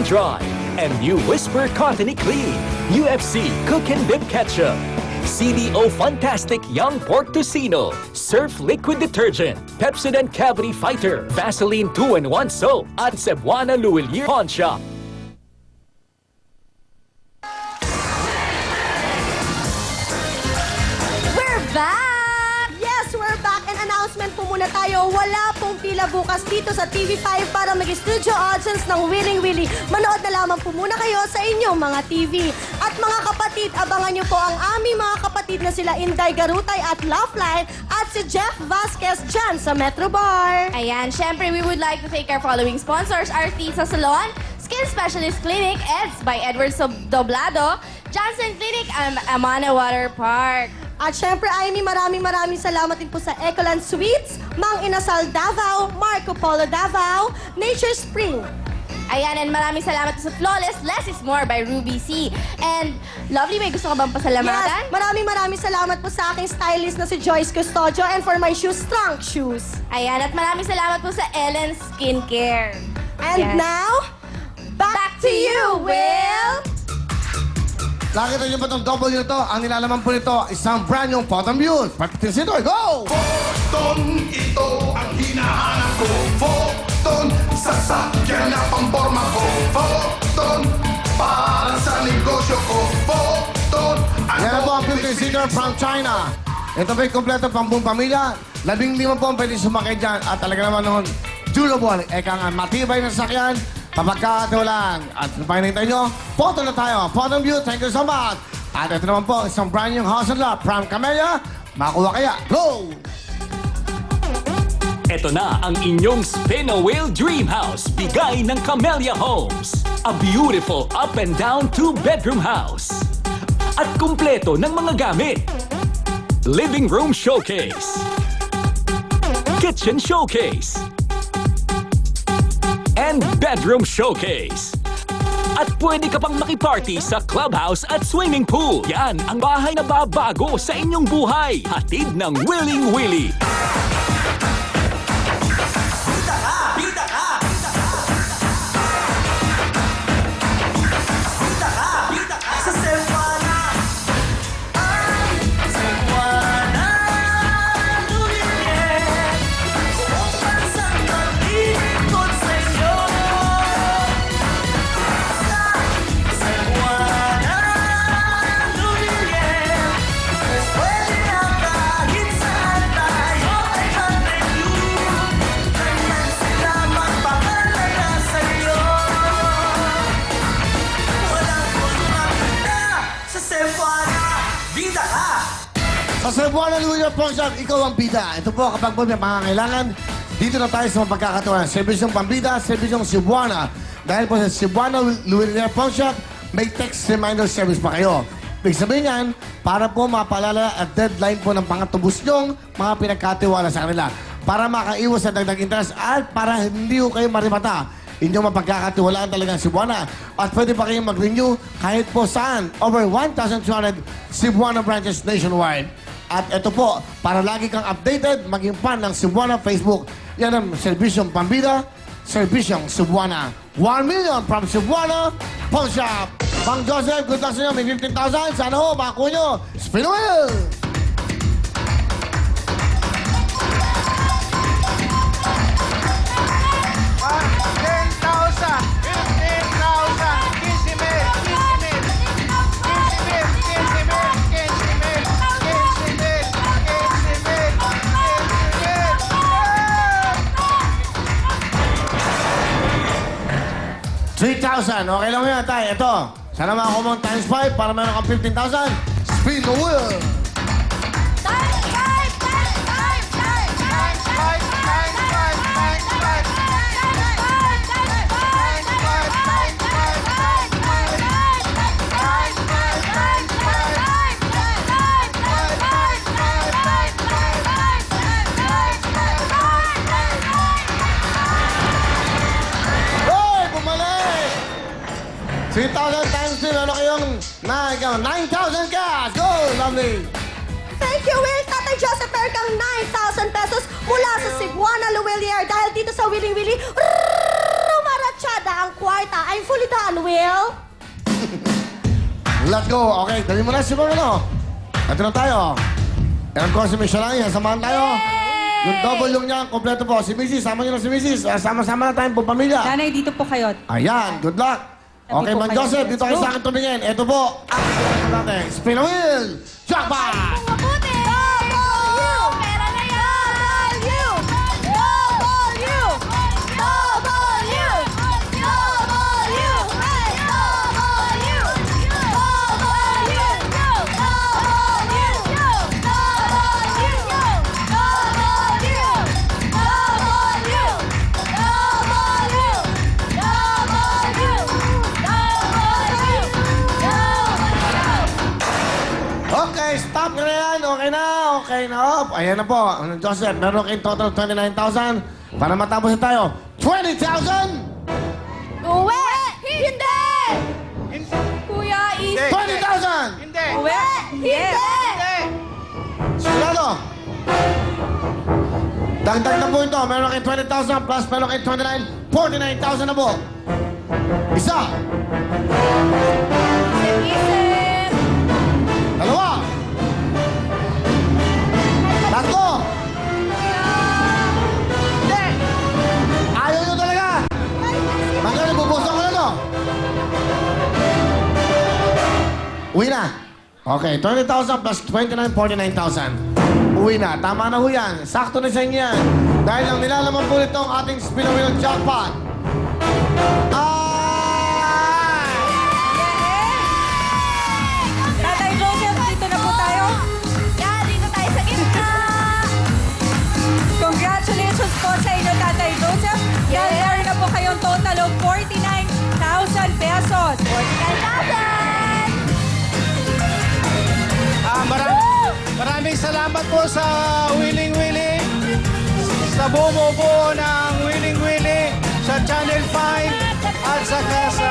and Dry, and new Whisper Cottony Clean, UFC Cook and Dip Ketchup, CDO Fantastic Young Pork Tocino, Surf Liquid Detergent, Pepsodent Cavity Fighter, Vaseline 2-in-1 Soap, at Cebuana Luwilier Pawn Shop. We're back! Yes, we're back. And announcement po muna tayo. Wala pong pila bukas dito sa TV5 para mag-studio audience ng Willing Willy. Manood na lamang po muna kayo sa inyong mga TV. At mga kapatid, abangan niyo po ang aming mga kapatid na sila Inday Garutay at Laughlin at si Jeff Vasquez dyan sa Metro Bar. Ayan, syempre, we would like to thank our following sponsors: Artisa Salon, Skin Specialist Clinic, Eds by Edward Doblado, Johnson Clinic, and Amana Water Park. At syempre, Amy, maraming salamat din po sa Ecoland Suites, Mang Inasal Davao, Marco Polo Davao, Nature Spring. Ayan, and maraming salamat sa Flawless Less is More by Ruby C. And, Lovely, may gusto ka bang pasalamatan? Yes, maraming salamat po sa aking stylist na si Joyce Custodio, and for my shoes, Trunk Shoes. Ayan, at maraming salamat po sa Ellen Skincare. And Yes. now, back to you, Will! Nakita niyo ba itong W nito? Ang nilalaman po nito, isang brand yung Photon Muse. Papitin sito, go! Photon, ito ang hinahanap ko. Photon, sasakyan na pamporma ko. Photon, para sa negosyo ko. Photon, Yan na po ang 50-seater from China. Ito po'y kompleto pang buong pamilya. 15 po ang pwede sumakay dyan. At talaga naman noon, durable. Eka nga, matibay na sakyan. Papagkakatiwalaan. At pakinintay nyo, photo na tayo. Photon View, thank you so much. At ito naman po, isang brand new house and lot from Camellia. Makuha kaya, go! Ito na ang inyong Spin a Wheel Dream House, bigay ng Camellia Homes. A beautiful up and down 2-bedroom house. At kumpleto ng mga gamit. Living room showcase. Kitchen showcase. And bedroom showcase. At pwede ka pang makiparty sa clubhouse at swimming pool. Yan ang bahay na babago sa inyong buhay. Hatid ng Willing Willy. Sa Cebuana Luwilier Pawn Shop, ikaw ang bida. Ito po, kapag po may pangangailangan, dito na tayo sa mapagkakataon. Serbisyong pambida, serbisyong Cebuana. Dahil po sa Cebuana Luwilier Pawn Shop, may text reminder service pa kayo. Ibig sabihin yan, para po mapaalala at deadline po ng pangatubos nyong mga pinagkatiwala sa kanila. Para makaiwas sa dagdag interest at para hindi ko kayo marimata. Inyong mapagkakatiwalaan talaga ang Cebuana. At pwede pa kayong mag-renew kahit po saan. Over 1,200 Cebuana branches nationwide. At ito po, para lagi kang updated, maging fan ng Cebuana Facebook. Yan ang serbisyong pambida, serbisyong Cebuana. 1 million from Cebuana Pawn Shop. Bang Joseph, good luck sa inyo. May 15,000. Sana ho, makakuha nyo. Spin the wheel! $3,000. Okay lang yan, tay. Ito. Sana makakuha mo times 5 para meron kang 15,000. Spin the wheel! Hoy! Bumalik! 3,000 times 3. Ano kayong 9,000 cash? Go! Lovely! Thank you, Will. Tatay Joseph, meron kang 9,000 pesos mula sa Cebuana Luwilier. Dahil dito sa Willing Willy, maratsyada ang kwarta. I'm fully done, Will. Let's go. Okay, dali mo na siguro, no? Ito na tayo. And of course, si Miss Shalani, sasamahan tayo. Yung double yung niya, kompleto po. Si Mrs., sama niyo na si Mrs. Sama-sama na tayong po pamilya. Nanay, dito po kayo. Ayan, good luck. Sabi Okay, po Man kayo, Joseph, let's dito kayo go. sa akin tumingin. Ito po, ang spin natin. Spin the wheel! Jackpot! Mabuti! Double! Pera na yan! Double! Double! Double! Okay, stop na yan. Okay na, okay na. Oh, ayan na po. Ano, Joseph, meron kayong total of 29,000. Para matapos na tayo, 20,000! Uwe! Hindi! Kuya, easy. 20,000! Hindi! Uwe! Yes! Hindi! Sigurado? Dagdag na po ito. Meron kayong 20,000 plus meron kayong 49,000 na po. Isa. Isip! Dalawa. Tatlo. Hindi! Ayaw nyo talaga. Magkano bubusan ko na to? Uwi na. Okay, 20,000 plus 29, 49,000. Uwi na. Tama na ho yan. Sakto na sa inyo yan. Dahil ang nilalaman po nito ang ating spin-away ng jackpot. Tatay Joseph, dito na po tayo. Yan, dito tayo sa gitna! Congratulations po sa inyo, Tatay Joseph. Dahil meron na po kayong total of 49,000 pesos. 49,000! Maraming salamat po sa Willing Willy, sa bumubuo ng Willing Willy, sa Channel 5, at saka sa